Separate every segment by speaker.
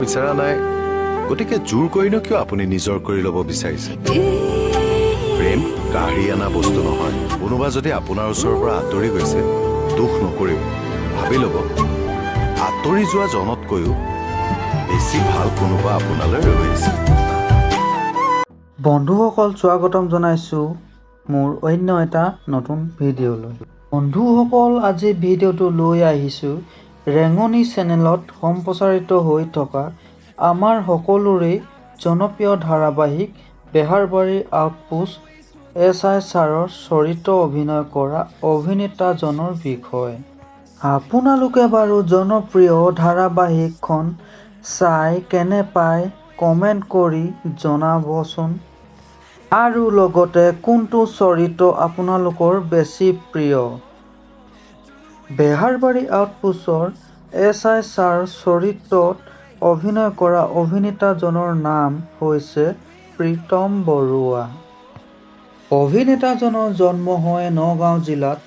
Speaker 1: বিচাৰা নাই গতিকে জোৰ কৰিনো কিয় আপুনি নিজৰ কৰি ল'ব বিচাৰিছে প্ৰেম কাঢ়ি অনা বস্তু নহয় কোনোবা যদি আপোনাৰ ওচৰৰ পৰা আঁতৰি গৈছে দুখ নকৰিব ভাবি ল'ব আঁতৰি যোৱা জনতকৈও বেছি ভাল কোনোবা আপোনালৈ ৰৈ আছে
Speaker 2: বন্ধুসকল স্বাগতম জনাইছোঁ মোৰ অন্য এটা নতুন ভিডিঅ'লৈ বন্ধুসকল আজি ভিডিঅ'টো লৈ আহিছোঁ ৰেঙনি চেনেলত সম্প্ৰচাৰিত হৈ থকা আমাৰ সকলোৰে জনপ্ৰিয় ধাৰাবাহিক বেহাৰ বাৰী আউটপোষ্ট SI ছাৰৰ চৰিত্ৰ অভিনয় কৰা অভিনেতাজনৰ বিষয়ে আপোনালোকে বাৰু জনপ্ৰিয় ধাৰাবাহিকখন চাই কেনে পায় কমেণ্ট কৰি জনাবচোন আৰু লগতে কোনটো চৰিত্ৰ আপোনালোকৰ বেছি প্ৰিয় বেহাৰ বাৰী আউটপোষ্টৰ SI ছাৰ চৰিত্ৰত অভিনয় কৰা অভিনেতাজনৰ নাম হৈছে প্ৰীতম বৰুৱা অভিনেতাজনৰ জন্ম হয় নগাঁও জিলাত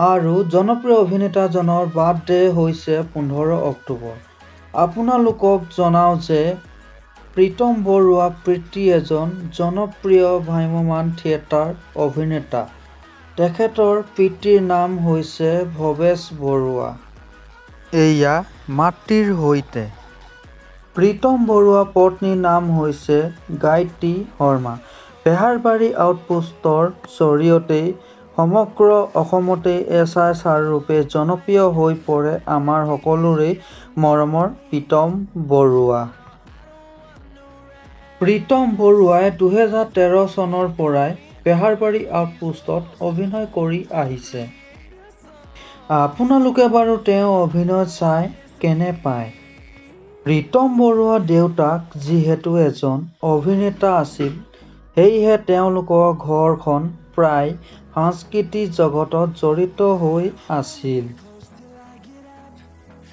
Speaker 2: আৰু জনপ্ৰিয় অভিনেতাজনৰ বাৰ্থডে হৈছে 15 অক্টোবৰ আপোনালোকক জনাওঁ যে প্ৰীতম বৰুৱা প্ৰীতি এজন জনপ্ৰিয় ভ্ৰাম্যমাণ থিয়েটাৰ অভিনেতা তেখেতৰ পিতৃৰ নাম হৈছে ভৱেশ বৰুৱা এয়া মাতৃৰ সৈতে প্ৰীতম বৰুৱা পত্নীৰ নাম হৈছে গায়ত্ৰী শৰ্মা বেহাৰ বাৰী আউটপোষ্টৰ জৰিয়তে সমগ্ৰ অসমতে SI ছাৰ ৰূপে জনপ্ৰিয় হৈ পৰে আমাৰ সকলোৰে মৰমৰ প্ৰীতম বৰুৱা প্ৰীতম বৰুৱাই 2013 চনৰ পৰাই বেহাৰ বাৰী আউটপোষ্টত অভিনয় কৰি আহিছে আপোনালোকে বাৰু তেওঁ অভিনয় চাই কেনে পায় প্ৰীতম বৰুৱাৰ দেউতাক যিহেতু এজন অভিনেতা আছিল সেয়েহে তেওঁলোকৰ ঘৰখন প্ৰায় সাংস্কৃতিক জগতত জড়িত হৈ আছিল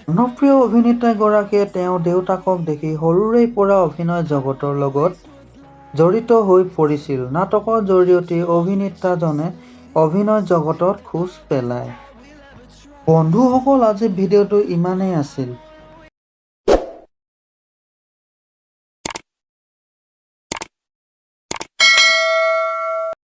Speaker 2: জনপ্ৰিয় অভিনেতাগৰাকীয়ে তেওঁৰ দেউতাকক দেখি সৰুৰে পৰা অভিনয় জগতৰ লগত জড়িত হৈ পৰিছিল নাটকৰ জৰিয়তে অভিনেতাজনে অভিনয় জগতত খোজ পেলায় বন্ধুসকল আজি ভিডিঅ'টো ইমানেই আছিল